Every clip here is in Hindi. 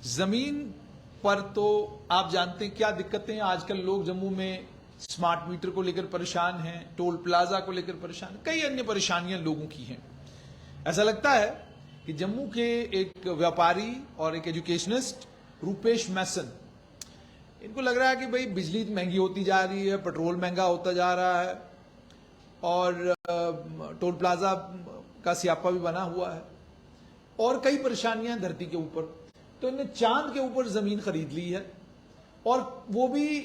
जमीन पर तो आप जानते हैं क्या दिक्कतें हैं। आजकल लोग जम्मू में स्मार्ट मीटर को लेकर परेशान हैं, टोल प्लाजा को लेकर परेशान, कई अन्य परेशानियां लोगों की हैं। ऐसा लगता है कि जम्मू के एक व्यापारी और एक एजुकेशनिस्ट रूपेश मैसन, इनको लग रहा है कि भाई बिजली महंगी होती जा रही है, पेट्रोल महंगा होता जा रहा है और टोल प्लाजा का स्यापा भी बना हुआ है और कई परेशानियां हैं धरती के ऊपर। तो इन्होंने चांद के ऊपर जमीन खरीद ली है और वो भी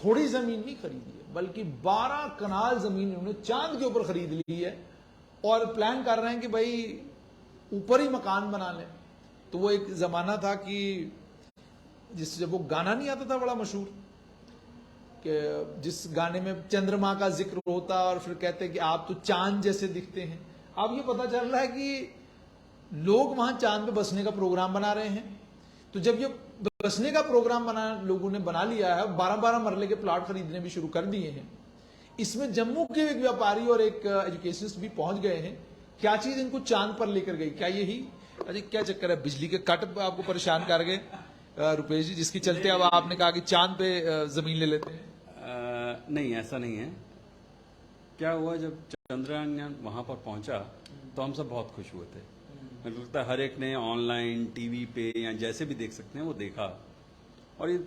थोड़ी जमीन नहीं खरीदी है, बल्कि 12 कनाल जमीन इन्होंने चांद के ऊपर खरीद ली है और प्लान कर रहे हैं कि भाई ऊपर ही मकान बना लें। तो वो एक जमाना था कि जब वो गाना नहीं आता था बड़ा मशहूर, कि जिस गाने में चंद्रमा का जिक्र होता और फिर कहते हैं कि आप तो चांद जैसे दिखते हैं। अब ये पता चल रहा है कि लोग वहां चांद पे बसने का प्रोग्राम बना रहे हैं। तो जब ये बसने का प्रोग्राम लोगों ने बना लिया है, 12-12 मरले के प्लाट खरीदने भी शुरू कर दिए हैं। इसमें जम्मू के एक व्यापारी और एक एजुकेशनिस्ट भी पहुंच गए हैं। क्या चीज इनको चांद पर लेकर गई? क्या यही अरे क्या चक्कर है, बिजली के कट आपको परेशान कर गए रुपेश जी, जिसके चलते अब आपने कहा कि चांद पे जमीन ले लेते हैं? नहीं, ऐसा नहीं है। क्या हुआ, जब चंद्रयान वहां पर पहुंचा तो हम सब बहुत खुश हुए थे। मुझे लगता है हर एक ने ऑनलाइन, टीवी पे या जैसे भी देख सकते हैं वो देखा। और ये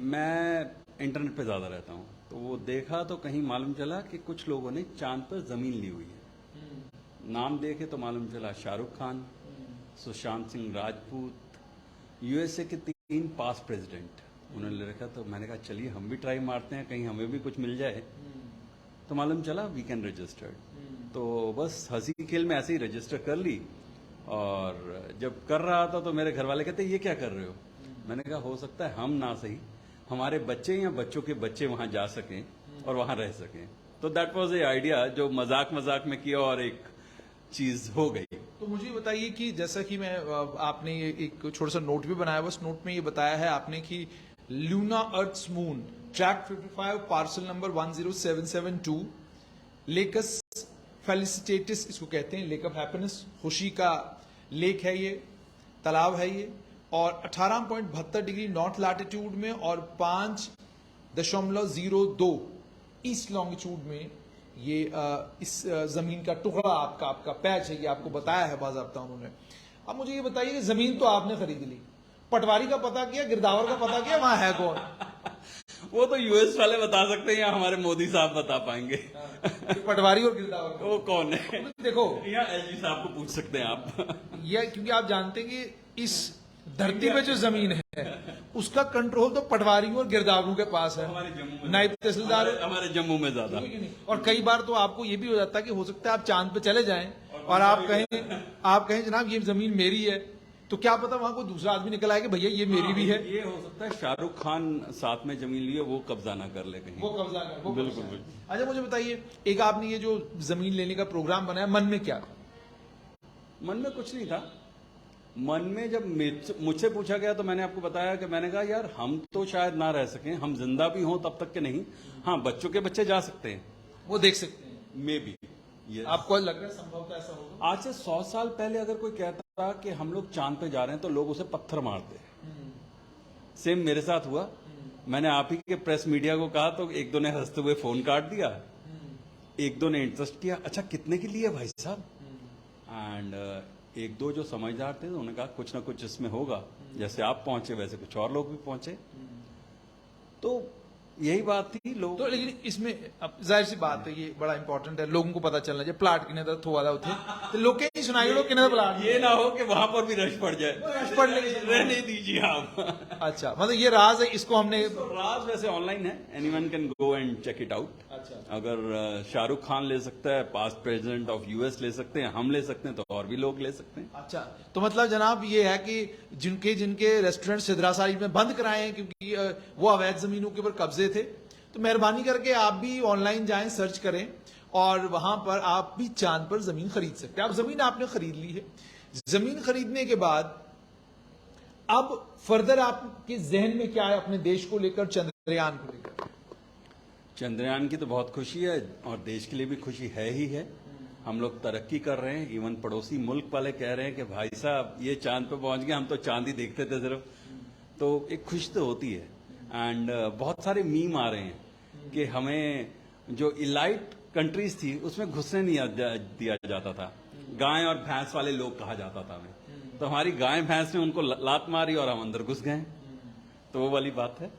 मैं इंटरनेट पे ज़्यादा रहता हूँ, तो वो देखा तो कहीं मालूम चला कि कुछ लोगों ने चांद पर ज़मीन ली हुई है। नाम देखे तो मालूम चला शाहरुख खान, सुशांत सिंह राजपूत, यूएसए के 3 पास्ट प्रेसिडेंट उन्होंने ले रखा। तो मैंने कहा चलिए हम भी ट्राई मारते हैं, कहीं हमें भी कुछ मिल जाए। तो मालूम चला वी कैन रजिस्टर्ड। तो बस हंसी खेल में ऐसे ही रजिस्टर कर ली। और जब कर रहा था तो मेरे घर वाले कहते ये क्या कर रहे हो? मैंने कहा हो सकता है हम ना सही, हमारे बच्चे या बच्चों के बच्चे वहां जा सकें और वहां रह सकें। तो दैट वाज ए आइडिया जो मजाक मजाक में किया और एक चीज हो गई। तो मुझे बताइए कि जैसा कि मैं आपने एक छोटा सा नोट भी बनाया, उस नोट में ये बताया है आपने कि Luna earth moon track 55 parcel number 10772 लेकस फेलिसिटेटिस इसको कहते हैं, लेक ऑफ हैप्पीनेस, खुशी का लेक है ये, तालाब है ये, और 18.72 डिग्री नॉर्थ लैटिट्यूड में और 5.02 ईस्ट लॉन्गिट्यूड में ये इस जमीन का टुकड़ा आपका पैच है, ये आपको बताया है बाज़ाब्ता उन्होंने। अब मुझे ये बताइए कि जमीन तो आपने खरीद ली, पटवारी का पता किया, गिरदावर का पता किया, वहां है कौन? वो तो यूएस वाले बता सकते हैं या हमारे मोदी साहब बता पाएंगे। पटवारी और गिरदावर वो कौन है? देखो, या एलजी साहब को पूछ सकते हैं आप। ये क्योंकि आप जानते हैं कि इस धरती पे जो जमीन है उसका कंट्रोल तो पटवारियों और गिरदावरों के पास है, हमारे जम्मू में, नायब तहसीलदार हमारे जम्मू में ज्यादा। और कई बार तो आपको ये भी हो जाता है कि हो सकता है आप चांद पे चले जाएं और आप कहें जनाब ये जमीन मेरी है, तो क्या पता वहां कोई दूसरा आदमी निकल आए कि भैया ये मेरी भी है। ये हो सकता है शाहरुख खान साथ में जमीन लिए वो कब्जा ना कर ले कहीं, वो कब्जा कर, वो बिल्कुल बिल्कुल। अच्छा मुझे बताइए, एक आपने ये जो जमीन लेने का प्रोग्राम बनाया, मन में क्या था? मन में कुछ नहीं था। मन में जब मुझसे पूछा गया तो मैंने आपको बताया कि मैंने कहा यार हम तो शायद ना रह सकें, हम जिंदा भी हों तब तक के नहीं, हाँ बच्चों के बच्चे जा सकते हैं, वो देख सकते हैं, मे बी। आपको लग रहा है संभवतः ऐसा होगा? आज से 100 साल पहले अगर कोई कहता कि हम लोग चांद पे जा रहे हैं तो लोग उसे पत्थर मारते। सेम मेरे साथ हुआ। मैंने आप ही के प्रेस मीडिया को कहा तो एक दो ने हंसते हुए फोन काट दिया, एक दो ने इंटरेस्ट किया, अच्छा कितने के लिए भाई साहब? एंड एक दो जो समझदार थे उन्होंने कहा कुछ ना कुछ इसमें होगा, जैसे आप पहुंचे वैसे कुछ और लोग भी पहुंचे। तो यही बात थी लोग। तो लेकिन इसमें अब जाहिर सी बात है, ये बड़ा इंपॉर्टेंट है, लोगों को पता चलना चाहिए प्लाट किने दा थोड़ा उठे तो लोग कहीं सुनाई लोग किने दा प्लाट, ये ना हो कि वहां पर भी रश पड़ जाए, रश पड़ ले, रहने दीजिए आप। अच्छा, मतलब ये राज है, इसको हमने राज वैसे ऑनलाइन है, anyone can go and check it out. अच्छा, अगर शाहरुख खान ले सकता है, पास्ट प्रेसिडेंट ऑफ यूएस ले सकते हैं, हम ले सकते हैं, तो और भी लोग ले सकते हैं। अच्छा, तो मतलब जनाब ये है कि जिनके रेस्टोरेंट सिद्रा साहिब में बंद कराए हैं क्योंकि वो अवैध जमीनों के ऊपर कब्जे थे, तो मेहरबानी करके आप भी ऑनलाइन जाएं, सर्च करें और वहां पर आप भी चांद पर जमीन खरीद सकते हैं। आप जमीन आपने खरीद ली है, जमीन खरीदने के बाद अब फर्दर आपके जहन में क्या है अपने देश को लेकर, चंद्रयान को लेकर? चंद्रयान की तो बहुत खुशी है और देश के लिए भी खुशी है ही है। हम लोग तरक्की कर रहे हैं, इवन पड़ोसी मुल्क वाले कह रहे हैं कि भाई साहब ये चांद पे पहुंच गए, हम तो चांद ही देखते थे सिर्फ। तो एक खुशी तो होती है। एंड बहुत सारे मीम आ रहे हैं कि हमें जो इलाइट कंट्रीज थी उसमें घुसने नहीं दिया जाता था, गाय और भैंस वाले लोग कहा जाता था हमें, तो हमारी गाय भैंस ने उनको लात मारी और हम अंदर घुस गए, तो वो वाली बात है।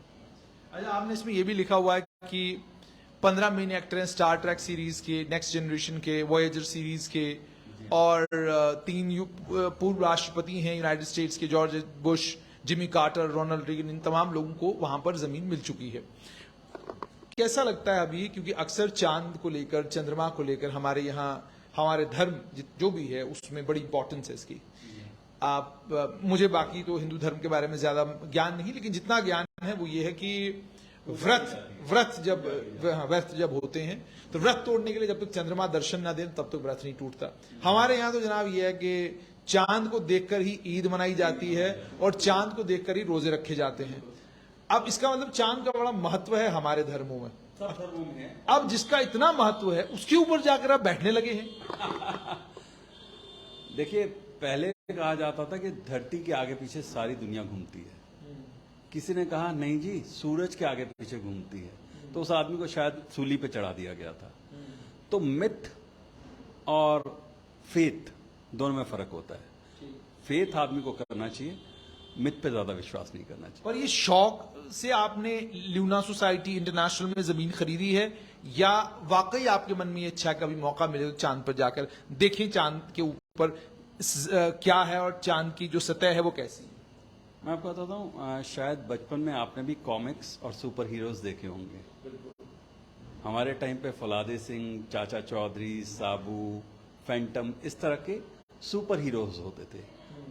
अच्छा, आपने इसमें ये भी लिखा हुआ है कि 15 मेन एक्टर हैं स्टार ट्रैक सीरीज के, नेक्स्ट जनरेशन के, वॉयेजर सीरीज के, और 3 पूर्व राष्ट्रपति हैं यूनाइटेड स्टेट्स के, George Bush, Jimmy Carter, Ronald Reagan, इन तमाम लोगों को वहां पर जमीन मिल चुकी है। कैसा लगता है अभी, क्योंकि अक्सर चांद को लेकर, चंद्रमा को लेकर हमारे यहाँ, हमारे धर्म जो भी है उसमें बड़ी इंपॉर्टेंस है इसकी। आप मुझे बाकी तो हिंदू धर्म के बारे में ज्यादा ज्ञान नहीं, लेकिन जितना ज्ञान है वो ये है कि व्रत जब होते हैं तो व्रत तोड़ने के लिए जब तक चंद्रमा दर्शन ना दे तब तक व्रत नहीं टूटता। हमारे यहाँ तो जनाब ये है कि चांद को देखकर ही ईद मनाई जाती है और चांद को देखकर ही रोजे रखे जाते हैं। अब इसका मतलब चांद का बड़ा महत्व है हमारे धर्मों में, सब धर्मों में है। अब जिसका इतना महत्व है उसके ऊपर जाकर आप बैठने लगे हैं। देखिए, पहले कहा जाता था कि धरती के आगे पीछे सारी दुनिया घूमती है, किसी ने कहा नहीं जी सूरज के आगे पीछे घूमती है, तो उस आदमी को शायद सूली पे चढ़ा दिया गया था। तो मिथ और फेथ दोनों में फर्क होता है। फेथ आदमी को करना चाहिए, मिथ पे ज्यादा विश्वास नहीं करना चाहिए। पर ये शौक से आपने ल्यूना सोसाइटी इंटरनेशनल में जमीन खरीदी है, या वाकई आपके मन में ये इच्छा कभी मौका मिले तो चांद पर जाकर देखें चांद के ऊपर क्या है और चांद की जो सतह है वो कैसी है? मैं आपको बताता हूँ, शायद बचपन में आपने भी कॉमिक्स और सुपर हीरोज देखे होंगे। हमारे टाइम पे फौलादी सिंह, चाचा चौधरी, साबू, फैंटम, इस तरह के सुपर हीरोज होते थे।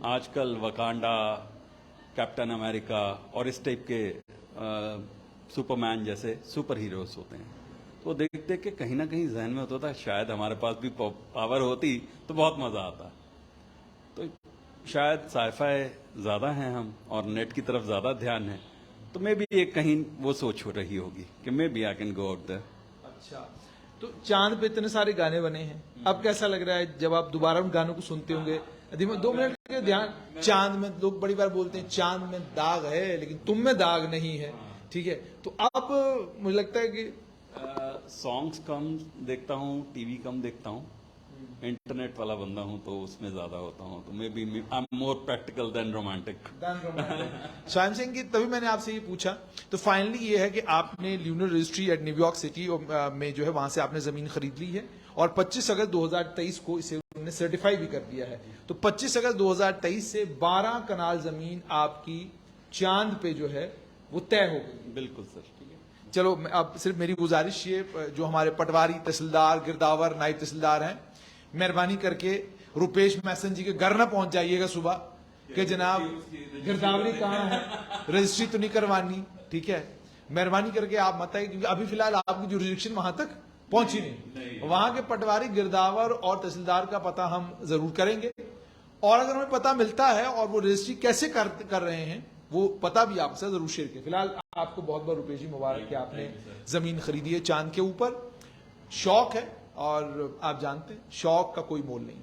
आजकल वकांडा, कैप्टन अमेरिका और इस टाइप के सुपरमैन जैसे सुपर हीरोज होते हैं। तो देख देख के कहीं ना कहीं जहन में होता था शायद हमारे पास भी पावर होती तो बहुत मजा आता। तो शायद साइफाई ज्यादा हैं हम और नेट की तरफ ज्यादा ध्यान है, तो मे भी एक कहीं वो सोच हो रही होगी कि maybe I can go out there. अच्छा, तो चांद पे इतने सारे गाने बने हैं, अब कैसा लग रहा है जब आप दोबारा उन गानों को सुनते होंगे? 2 मिनट के ध्यान। चांद में लोग बड़ी बार बोलते हैं चांद में दाग है लेकिन तुम में दाग नहीं है, ठीक है? तो अब मुझे लगता है कि सॉन्ग्स कम देखता हूँ, टीवी कम देखता हूँ, इंटरनेट वाला बंदा हूँ तो उसमें ज्यादा होता हूँ, तो maybe I am more practical than romantic. Swayam Singh की तभी मैंने आपसे ये पूछा। तो फाइनली ये है कि आपने lunar registry eight New York city में जो है वहां से आपने जमीन खरीद ली है और 25 अगस्त 2023 को इसे उन्होंने सर्टिफाई भी कर दिया है। तो 25 अगस्त 2023 से 12 कनाल जमीन आपकी चांद पे जो है वो तय हो गई। बिल्कुल सर। चलो, अब सिर्फ मेरी गुजारिश ये, जो हमारे पटवारी, तहसीलदार, गिरदावर, नायब तहसीलदार हैं, मेहरबानी करके रुपेश मैसन जी के घर ना पहुंच जाइएगा सुबह कि जनाब गिरदावरी कहाँ है, रजिस्ट्री तो नहीं करवानी, ठीक है? मेहरबानी करके आप मत आइए, क्योंकि अभी फिलहाल आपकी जुरिडिक्शन वहां तक पहुंची नहीं। वहां के पटवारी, गिरदावर और तहसीलदार का पता हम जरूर करेंगे, और अगर हमें पता मिलता है और वो रजिस्ट्री कैसे कर रहे हैं वो पता भी आपसे जरूर शेयर करें। फिलहाल आपको बहुत बहुत रुपेश जी मुबारक कि आपने जमीन खरीदी है चांद के ऊपर। शौक है और आप जानते हैं शौक का कोई मोल नहीं।